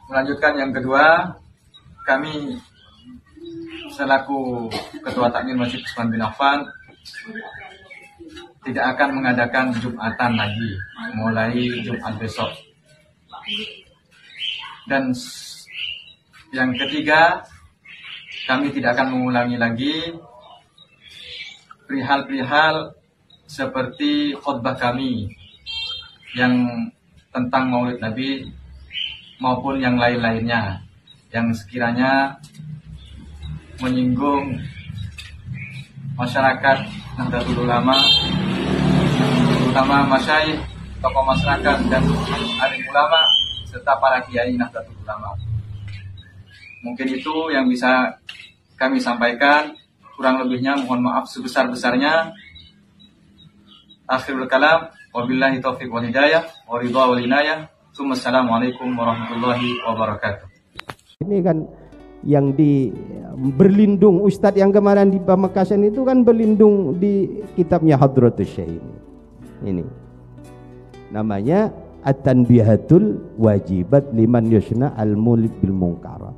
Melanjutkan yang kedua, kami selaku Ketua Takmir Masjid Utsman bin Affan tidak akan mengadakan Jumatan lagi mulai Jumat besok. Dan yang ketiga, kami tidak akan mengulangi lagi perihal-perihal seperti khutbah kami yang tentang Maulid Nabi maupun yang lain-lainnya yang sekiranya menyinggung masyarakat Nahdlatul Ulama, terutama masyayikh, tokoh masyarakat dan alim ulama serta para kiai Nahdlatul Ulama. Mungkin itu yang bisa kami sampaikan. Kurang lebihnya mohon maaf sebesar-besarnya. Akhirul kalam, wabillahi taufiq wal hidayah, wa ridha wal inayah. Assalamualaikum warahmatullahi wabarakatuh. Ini kan yang berlindung Ustadz yang kemarin di Pamekasan itu kan berlindung di kitabnya Hadratus Syekh ini. Namanya At-Tanbihatul Wajibat Liman Yusna Al-Mulid Bil Munkar.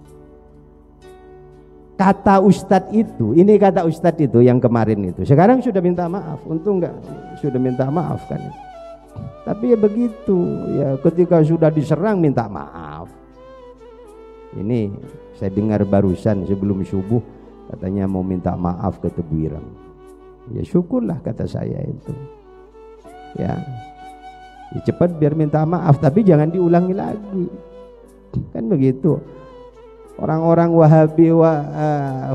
Kata Ustadz itu, ini kata Ustadz itu yang kemarin itu. Sekarang sudah minta maaf, untung enggak sudah minta maaf kan. Tapi ya begitu, ya ketika sudah diserang minta maaf. Ini saya dengar barusan sebelum subuh katanya mau minta maaf ke Tebu Ireng. Ya syukurlah kata saya itu. Ya cepat biar minta maaf, tapi jangan diulangi lagi. Kan begitu. Orang-orang Wahabi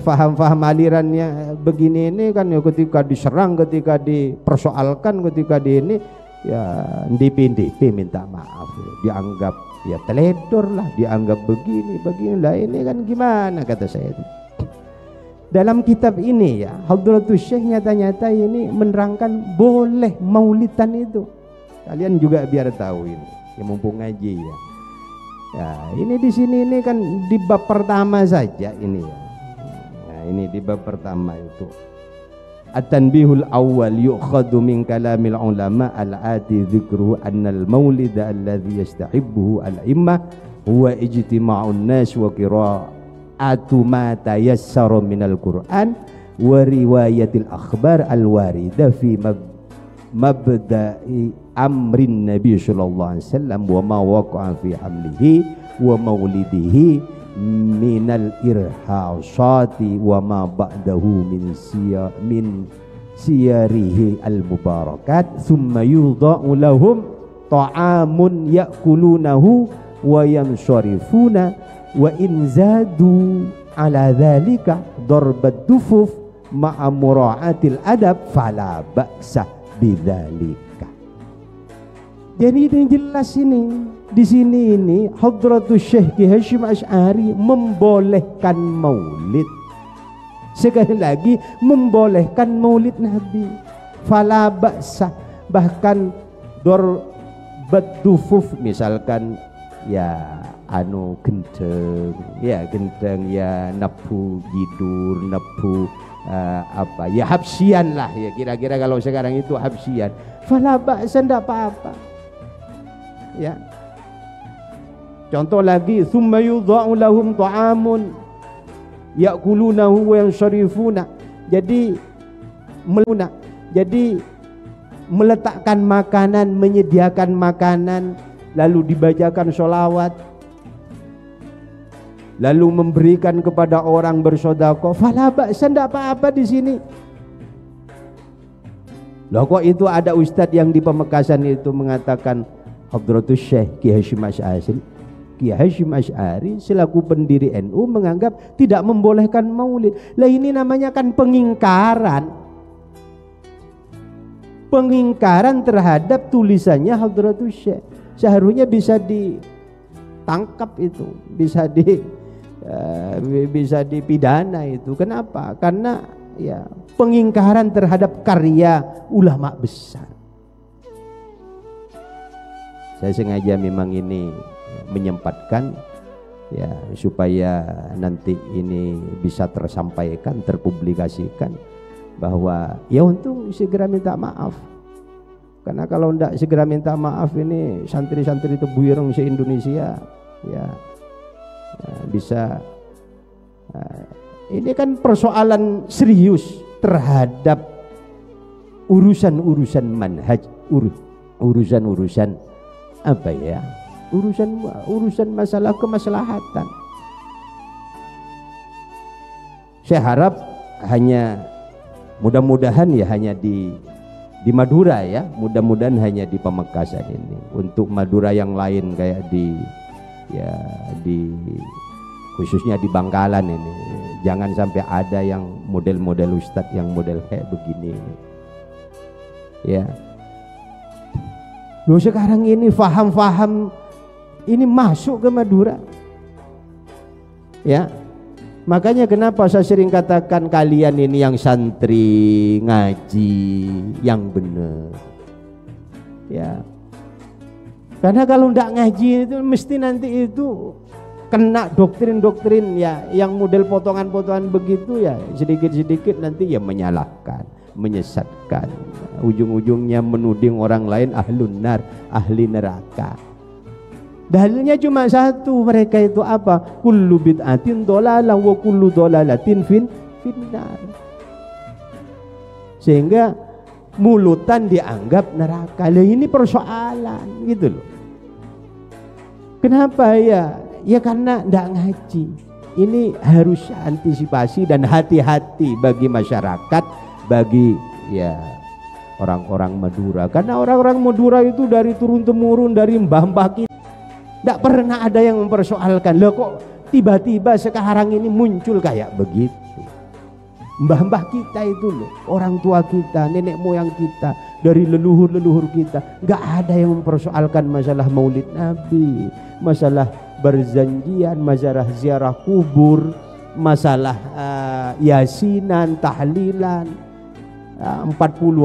faham-faham alirannya begini ini kan ya ketika diserang, ketika dipersoalkan, ketika di ini ya NDP minta maaf, dianggap ya teledor lah, dianggap begini lah. Ini kan gimana kata saya itu. Dalam kitab ini ya Hadratus Syekh nyata-nyata ini menerangkan boleh maulidan itu. Kalian juga biar tahu ini, ya mumpung ngaji ya. Ya, ini di sini ini kan di bab pertama saja ini ya. Nah, ini di bab pertama itu. At-tanbihul awwal yu'khadhu min kalamil ulama al-ati dzikruhu anna al-maulid alladhi yastahibbuhu al-immah huwa ijtima'un nas wa qira'atu ma tayassara minal Qur'an wa riwayatil akhbar al-warida fi mabda'i amrin Nabi sallallahu alaihi wasallam wa ma waqa'a fi hamlihi wa maulidihi minal irhasati wa ma ba'dahu min siyarihi al-mubarakat thumma yudha'u lahum ta'amun ya'kulunahu wa yansharifuna wa in zadu ala dhalika darbat dufuf ma'a mura'atil adab fala ba'sa bidzalika. Jadi ini jelas ini di sini ini Hadratus Syekh Ki Hasyim Asy'ari membolehkan maulid. Sekali lagi membolehkan maulid Nabi. Fala ba'sa, bahkan darbat dufuf misalkan ya gendeng ya nabu jidur nabu apa ya habsian lah ya, kira-kira kalau sekarang itu habsian. Fala ba'sa, enggak apa-apa ya. Contoh lagi, thumma yudha'u lahum ta'amun ya'kulunahu wa yansharifuna. Jadi meletakkan makanan, menyediakan makanan, lalu dibacakan sholawat, lalu memberikan kepada orang bersedekah. Fala ba'sa, enggak apa-apa di sini. Loh kok itu ada ustadz yang di Pamekasan itu mengatakan Hadratus Syekh Ki Hasyim Asy'ari, Ki Hasyim Asy'ari selaku pendiri NU menganggap tidak membolehkan maulid. Lah ini namanya kan pengingkaran terhadap tulisannya Hadratus Syekh. Seharusnya bisa ditangkap itu, bisa dipidana itu. Kenapa? Karena ya pengingkaran terhadap karya ulama besar. Saya sengaja memang ini menyempatkan ya supaya nanti ini bisa tersampaikan, terpublikasikan bahwa ya untung segera minta maaf. Karena kalau tidak segera minta maaf ini santri-santri Tebu Ireng se-Indonesia ya bisa. Ini kan persoalan serius terhadap urusan-urusan manhaj, urusan-urusan apa ya, urusan masalah kemaslahatan. Saya harap hanya mudah-mudahan ya hanya di Madura ya, mudah-mudahan hanya di Pamekasan ini. Untuk Madura yang lain kayak di khususnya di Bangkalan ini, jangan sampai ada yang model-model ustadz yang model kayak begini ini. Ya, loh sekarang ini faham-faham ini masuk ke Madura. Ya, makanya kenapa saya sering katakan kalian ini yang santri ngaji yang benar. Ya, karena kalau ndak ngaji itu mesti nanti itu kena doktrin-doktrin ya yang model potongan-potongan begitu ya, sedikit-sedikit nanti ya menyalahkan, menyesatkan, ujung-ujungnya menuding orang lain ahlun nar, ahli neraka. Dalilnya cuma satu, mereka itu apa? Kullu bid'atin dhalalah wa kullu dhalalatin finnar. Sehingga mulutan dianggap neraka. Lah ini persoalan gitu loh. Kenapa ya? Ya karena ndak ngaji. Ini harus antisipasi dan hati-hati bagi masyarakat, bagi ya orang-orang Madura. Karena orang-orang Madura itu dari turun-temurun, dari mbah-mbah kita ndak pernah ada yang mempersoalkan. Loh kok tiba-tiba sekarang ini muncul kayak begitu. Mbah-mbah kita itu loh, orang tua kita, nenek moyang kita, dari leluhur-leluhur kita, nggak ada yang mempersoalkan masalah maulid Nabi, masalah berzanjian, masalah ziarah kubur, masalah yasinan, tahlilan, 40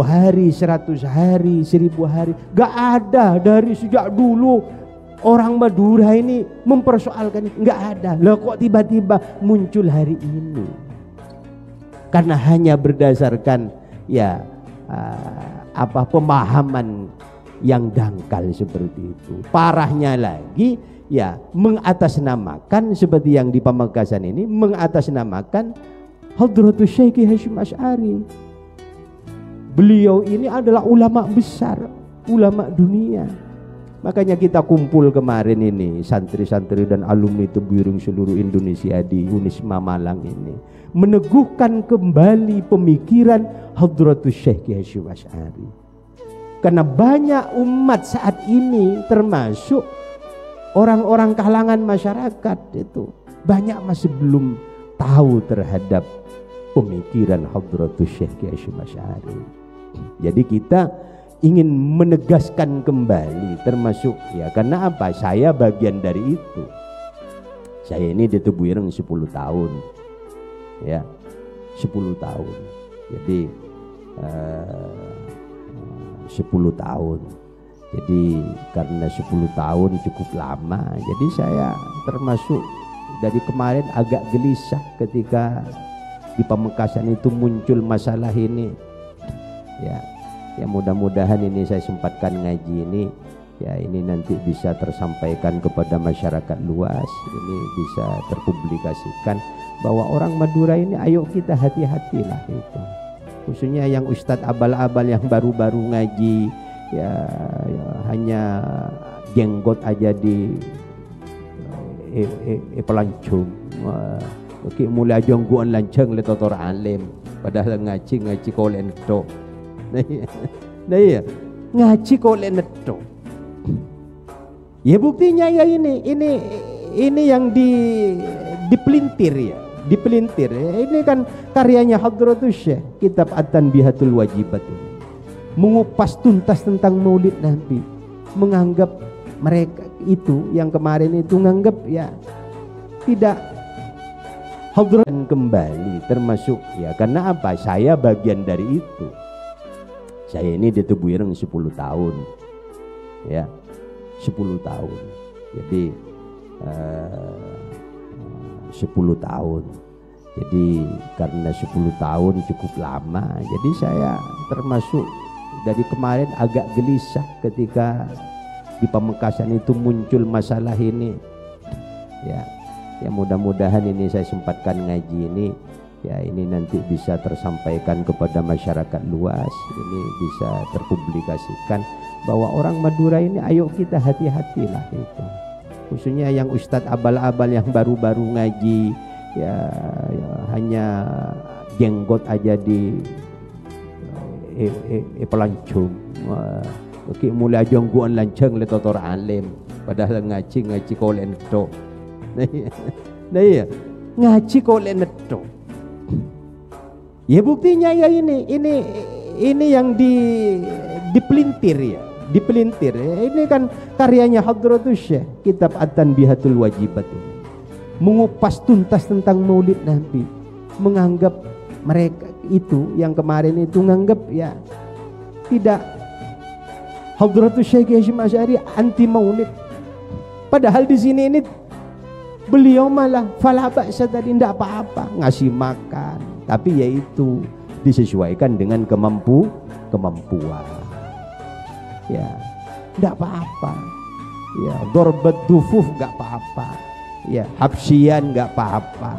hari, 100 hari, 1000 hari. Nggak ada dari sejak dulu orang Madura ini mempersoalkan, nggak ada. Loh kok tiba-tiba muncul hari ini? Karena hanya berdasarkan ya pemahaman yang dangkal seperti itu. Parahnya lagi ya mengatasnamakan seperti yang di Pamekasan ini, mengatasnamakan Hadratus Syekh Hasyim Asy'ari. Beliau ini adalah ulama besar, ulama dunia. Makanya kita kumpul kemarin ini santri-santri dan alumni Tebuireng seluruh Indonesia di Unisma Malang ini, meneguhkan kembali pemikiran Hadratus Syekh Hasyim Asy'ari. Karena banyak umat saat ini termasuk orang-orang kalangan masyarakat itu banyak masih belum tahu terhadap pemikiran Hadratus Syekh Hasyim Asy'ari. Jadi kita ingin menegaskan kembali, termasuk ya karena apa? Saya bagian dari itu. Saya ini di Tebuireng 10 tahun. Ya, 10 tahun. Jadi 10 tahun. Jadi karena 10 tahun cukup lama, jadi saya termasuk dari kemarin agak gelisah ketika di Pamekasan itu muncul masalah ini. Ya mudah-mudahan ini saya sempatkan ngaji ini, ya ini nanti bisa tersampaikan kepada masyarakat luas, ini bisa terpublikasikan bahwa orang Madura ini ayo kita hati-hatilah itu. Khususnya yang ustadz abal-abal yang baru-baru ngaji ya hanya jenggot aja di pelancung. Oke, mulai jongguan lanceng le totor alim padahal ngaji kolen tok. Nah iya, ngaji kolen tok. Ya buktinya ya ini yang dipelintir ya. Dipelintir. Ini kan karyanya Hadratus Syekh, kitab At-Tanbihatul Wajibat ini. Mengupas tuntas tentang Maulid Nabi, menganggap mereka itu yang kemarin itu menganggap ya tidak Hadrat kembali, termasuk ya karena apa? Saya bagian dari itu. Saya ini di Tebuireng 10 tahun. Ya. 10 tahun. Jadi 10 tahun. Jadi karena 10 tahun cukup lama, jadi saya termasuk dari kemarin agak gelisah ketika di Pamekasan itu muncul masalah ini. Ya Ya mudah-mudahan ini saya sempatkan ngaji ini, ya ini nanti bisa tersampaikan kepada masyarakat luas, ini bisa terpublikasikan bahwa orang Madura ini ayo kita hati-hatilah itu. Khususnya yang ustadz abal-abal yang baru-baru ngaji, ya hanya jenggot aja di pelancung. Oke, mulai jongguan lancang le totor alim, padahal ngaji kolen tok. Nah iya, ngaji kolen tok. Ya buktinya ya ini yang dipelintir ya. Dipelintir. Ini kan karyanya Hadratus Syekh, kitab At-Tanbihatul Wajibat ini. Mengupas tuntas tentang Maulid Nabi, menganggap mereka itu yang kemarin itu menganggap ya tidak Hadratus Syekh Hasyim Asy'ari anti Maulid. Padahal di sini ini beliau malah fala ba'sa tadi tidak apa-apa ngasih makan, tapi yaitu disesuaikan dengan kemampuan. Ya, enggak apa-apa. Ya, dorbat dufuf enggak apa-apa. Ya, habsyian enggak apa-apa.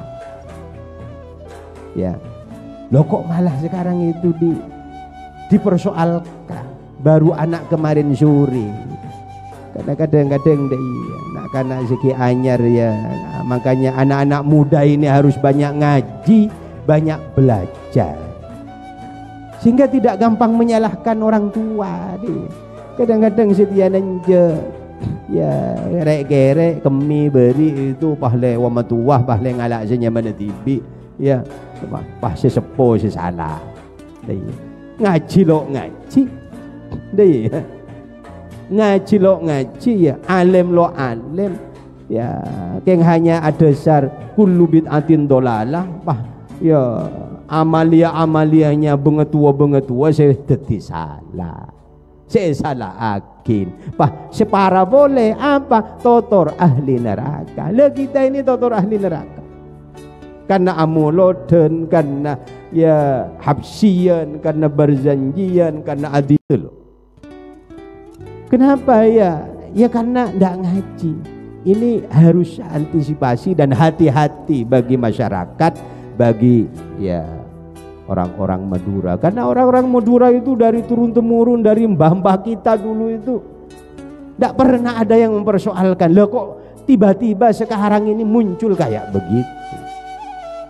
Ya. Loh kok malah sekarang itu dipersoalkan. Baru anak kemarin sore. Kadang-kadang iya. Nah, karena segi anyar ya. Nah, makanya anak-anak muda ini harus banyak ngaji, banyak belajar. Sehingga tidak gampang menyalahkan orang tua deh. Kadang-kadang setia nanje ya gerek-gerek kemi beri itu pahle wamatuah pahle ngalak senyama tibi ya pah sesepo sesalah deh ngaji lo ngaji deh ngaji lo ngaji ya alim lo alim ya keng hanya ada dasar kullu bid'atin dolalah pah ya amalia-amalianya bengetua saya dadi salah. Saya salah akin, pak separa boleh apa totor ahli neraka. Lah kita ini totor ahli neraka karena amuloden, karena ya habsian, karena berjanjian, karena adil. Kenapa ya? Ya karena ndak ngaji. Ini harus antisipasi dan hati-hati bagi masyarakat, bagi ya orang-orang Madura, karena orang-orang Madura itu dari turun temurun dari mbah-mbah kita dulu itu tidak pernah ada yang mempersoalkan. Loh kok tiba-tiba sekarang ini muncul kayak begitu?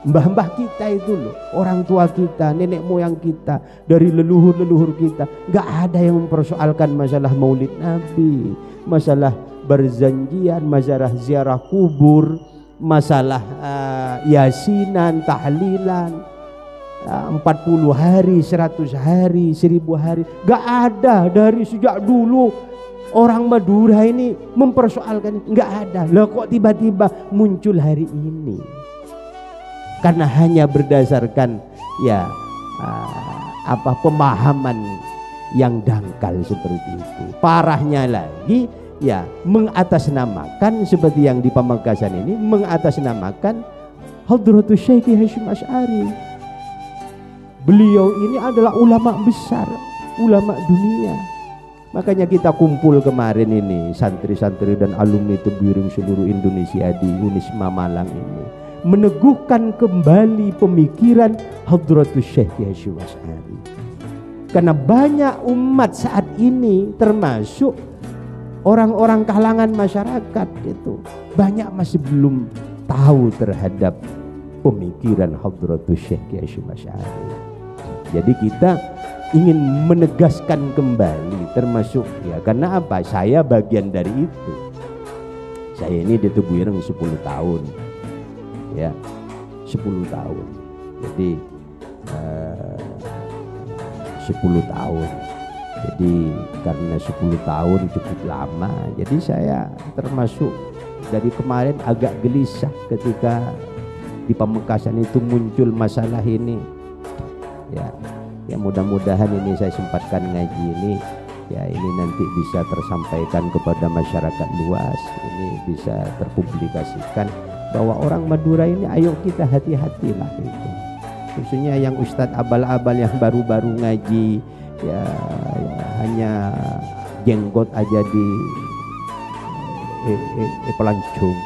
Mbah-mbah kita itu loh, orang tua kita, nenek moyang kita, dari leluhur-leluhur kita, nggak ada yang mempersoalkan masalah Maulid Nabi, masalah berjanjian, masalah ziarah kubur, masalah yasinan, tahlilan. 40 hari, 100 hari, 1000 hari, gak ada dari sejak dulu orang Madura ini mempersoalkan, gak ada. Lah kok tiba-tiba muncul hari ini? Karena hanya berdasarkan ya pemahaman yang dangkal seperti itu. Parahnya lagi ya mengatasnamakan seperti yang di Pamekasan ini, mengatasnamakan Hadratus Syekh Hasyim Asy'ari. Beliau ini adalah ulama besar, ulama dunia. Makanya kita kumpul kemarin ini santri-santri dan alumni Tebuireng seluruh Indonesia di Unisma Malang ini meneguhkan kembali pemikiran Hadratus Syekh Hasyim Asy'ari. Karena banyak umat saat ini termasuk orang-orang kalangan masyarakat itu banyak masih belum tahu terhadap pemikiran Hadratus Syekh Hasyim Asy'ari. Jadi kita ingin menegaskan kembali, termasuk ya karena apa? Saya bagian dari itu. Saya ini di Tebuireng 10 tahun, ya 10 tahun. Jadi 10 tahun. Jadi karena 10 tahun cukup lama, jadi saya termasuk dari kemarin agak gelisah ketika di Pamekasan itu muncul masalah ini. Ya mudah-mudahan ini saya sempatkan ngaji ini, ya ini nanti bisa tersampaikan kepada masyarakat luas, ini bisa terpublikasikan bahwa orang Madura ini ayo kita hati-hatilah itu. Khususnya yang ustadz abal-abal yang baru-baru ngaji, ya hanya jenggot aja di pelancung.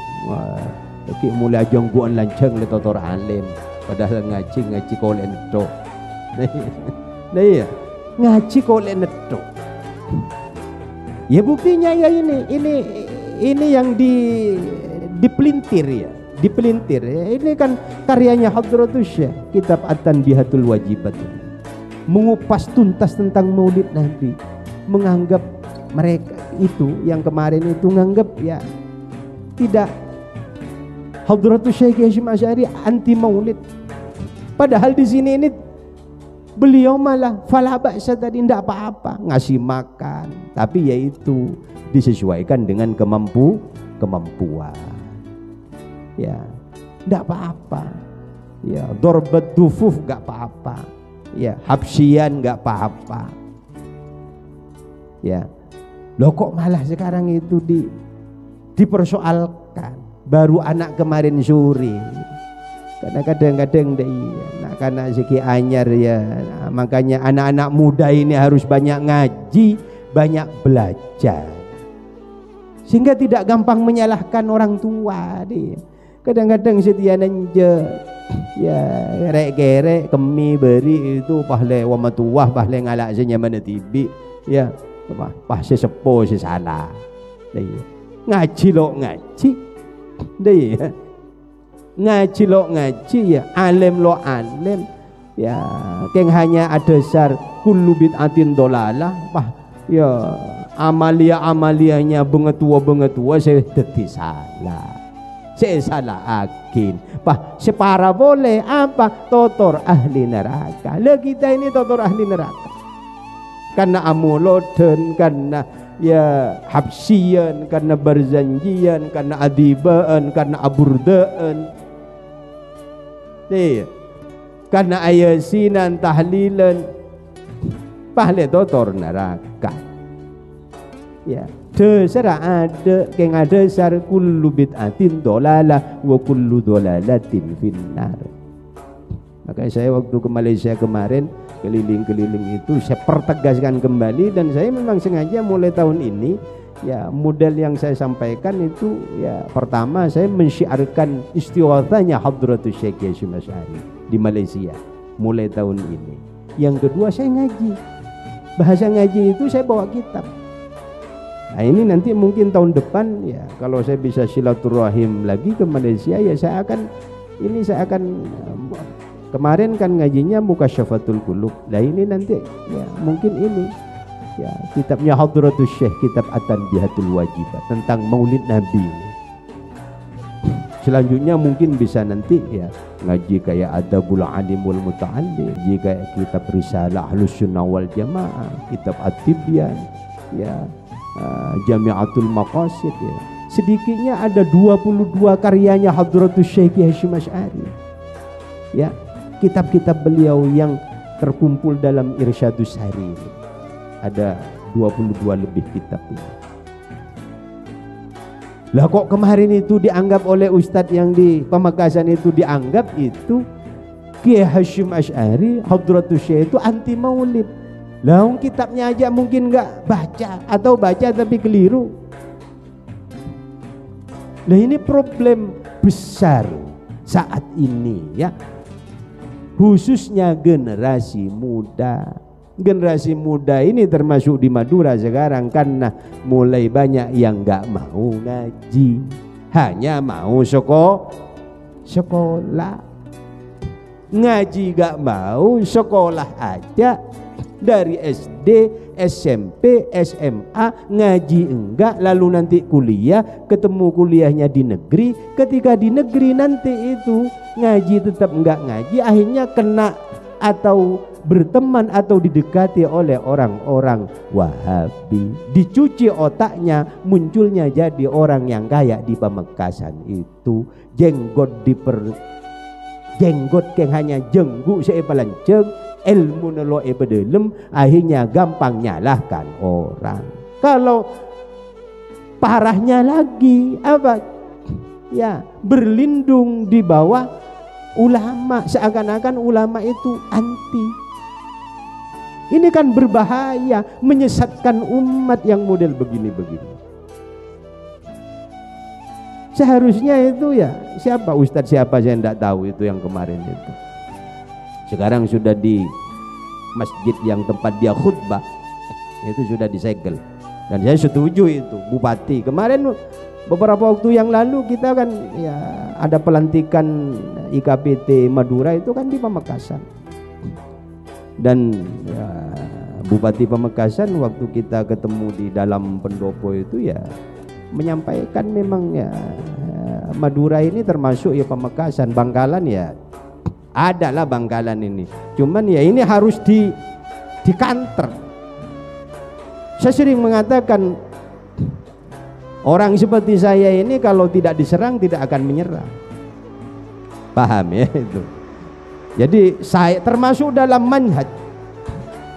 Oke, mulai jongguan lancang le totor alim, padahal ngaji kolek netok. Nah iya, ngaji kolek netok. Ya buktinya ya ini yang dipelintir ya, dipelintir. Ini kan karyanya Hadratus Syekh, kitab At-Tanbihatul Wajibat. Mengupas tuntas tentang Maulid Nabi, menganggap mereka itu yang kemarin itu nganggap ya tidak, Hadratus Syekh Hasyim Asy'ari anti Maulid. Padahal di sini ini beliau malah fala ba'sa tadi, tidak apa-apa ngasih makan, tapi yaitu disesuaikan dengan kemampuan. Ya, tidak apa-apa. Ya, dorbat dufuf nggak apa-apa. Ya, habsyian nggak apa-apa. Ya, loh kok malah sekarang itu dipersoalkan. Baru anak kemarin sore, karena kadang-kadang karena segi anyar ya, makanya anak-anak muda ini harus banyak ngaji, banyak belajar, sehingga tidak gampang menyalahkan orang tua dia. Kadang-kadang setia nanje ya gerek-gerek kemi beri itu pahle wamatuah pahle ngalak senyaman tibi ya pah sesepo salah ngaji lo ngaji deh ya, ngaji lo ngaji ya, alim lo alim ya, keng hanya ada dasar kullu bid'atin dolalah pah ya, amalia-amalianya bengetua saya deti salah, saya salah akin pah separa boleh apa totor ahli neraka. Lah kita ini totor ahli neraka karena amuloden, karena ya habsian, karena berzanjian, karena adibaan, karena aburdaan, karena ayasinan tahlilan, pahle totor neraka. Ya, dasar ada, keng ada dasar kullu bid'atin dolalah wa kullu dolalatin finnar. Makanya saya waktu ke Malaysia kemarin keliling-keliling itu saya pertegaskan kembali, dan saya memang sengaja mulai tahun ini ya model yang saya sampaikan itu ya, pertama saya mensyiarkan istighosahnya Hadratus Syekh Hasyim Asy'ari di Malaysia mulai tahun ini. Yang kedua saya ngaji, bahasa ngaji itu saya bawa kitab. Nah ini nanti mungkin tahun depan ya kalau saya bisa silaturahim lagi ke Malaysia ya saya akan kemarin kan ngajinya Mukasyafatul Qulub. Nah ini nanti ya mungkin ini ya kitabnya Hadratus Syekh, kitab At-Tanbihatul Wajibat tentang Maulid Nabi. Selanjutnya mungkin bisa nanti ya ngaji kayak Adabul Alim wal Muta'allim, ngaji kayak kitab Risalah Ahlus Sunnah wal Jamaah, kitab At-Tibyan ya, Jami'atul Maqasid ya. Sedikitnya ada 22 karyanya Hadratus Syekh Hasyim Asy'ari. Ya, kitab-kitab beliau yang terkumpul dalam Irsyadus Sari ini. Ada 22 lebih kitab ini. Lah kok kemarin itu dianggap oleh ustadz yang di Pamekasan itu dianggap itu Kiai Hasyim Asy'ari Hadratus Syekh itu anti maulid. Lah kitabnya aja mungkin nggak baca atau baca tapi keliru. Nah ini problem besar saat ini ya, khususnya generasi muda. Generasi muda ini termasuk di Madura sekarang karena mulai banyak yang nggak mau ngaji, hanya mau sekolah. Ngaji nggak mau, sekolah aja dari SD, SMP, SMA ngaji enggak, lalu nanti kuliah, ketemu kuliahnya di negeri, ketika di negeri nanti itu ngaji tetap enggak ngaji, akhirnya kena atau berteman atau didekati oleh orang-orang Wahabi, dicuci otaknya, munculnya jadi orang yang kayak di Pamekasan itu, jenggot keng hanya jenggu seepalanceng, ilmu nelo ebedelem, akhirnya gampang nyalahkan orang. Kalau parahnya lagi apa ya, berlindung di bawah ulama, seakan-akan ulama itu anti. Ini kan berbahaya, menyesatkan umat yang model begini-begini. Seharusnya itu ya, siapa ustadz siapa saya tidak tahu itu yang kemarin itu. Sekarang sudah di masjid yang tempat dia khutbah itu sudah disegel. Dan saya setuju itu, Bupati. Kemarin beberapa waktu yang lalu kita kan ya ada pelantikan IKPT Madura itu kan di Pamekasan. Dan ya, Bupati Pamekasan waktu kita ketemu di dalam pendopo itu ya menyampaikan memang ya Madura ini termasuk ya Pamekasan, Bangkalan ya ada lah Bangkalan ini. Cuman ya ini harus di counter. Saya sering mengatakan orang seperti saya ini kalau tidak diserang tidak akan menyerang. Paham ya itu. Jadi saya termasuk dalam manhaj.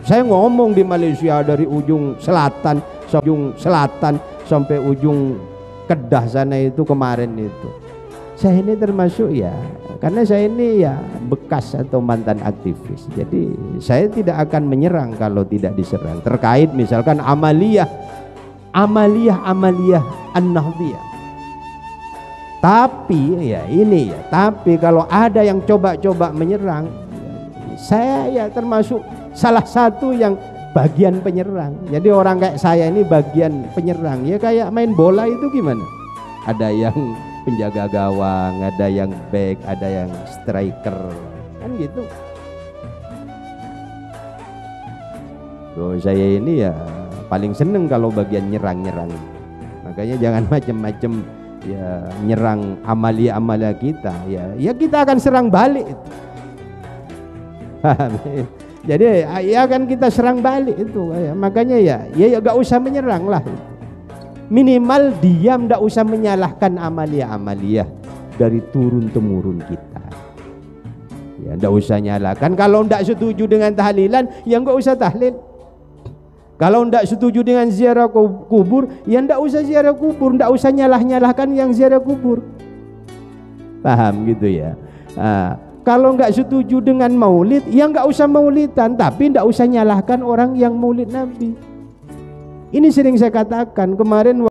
Saya ngomong di Malaysia dari ujung selatan sampai ujung Kedah sana itu kemarin itu. Saya ini termasuk ya, karena saya ini ya bekas atau mantan aktivis. Jadi saya tidak akan menyerang kalau tidak diserang. Terkait misalkan amaliyah an-nahdiyah. Tapi ya ini ya, tapi kalau ada yang coba-coba menyerang, saya ya termasuk salah satu yang bagian penyerang. Jadi orang kayak saya ini bagian penyerang. Ya kayak main bola itu gimana? Ada yang penjaga gawang, ada yang back, ada yang striker, kan gitu. Tuh, saya ini ya paling seneng kalau bagian nyerang-nyerang. Makanya jangan macem-macem ya nyerang amalia-amalia kita. Ya kita akan serang balik. Jadi ya kan kita serang balik itu ya. Makanya ya gak usah menyerang lah. Minimal diam, gak usah menyalahkan amalia-amalia dari turun temurun kita. Ya gak usah nyalahkan. Kalau gak setuju dengan tahlilan, ya gak usah tahlil. Kalau gak setuju dengan ziarah kubur, ya gak usah ziarah kubur. Gak usah nyalah-nyalahkan yang ziarah kubur. Paham gitu ya. Kalau nggak setuju dengan maulid, ya nggak usah maulidan, tapi nggak usah nyalahkan orang yang maulid Nabi. Ini sering saya katakan kemarin.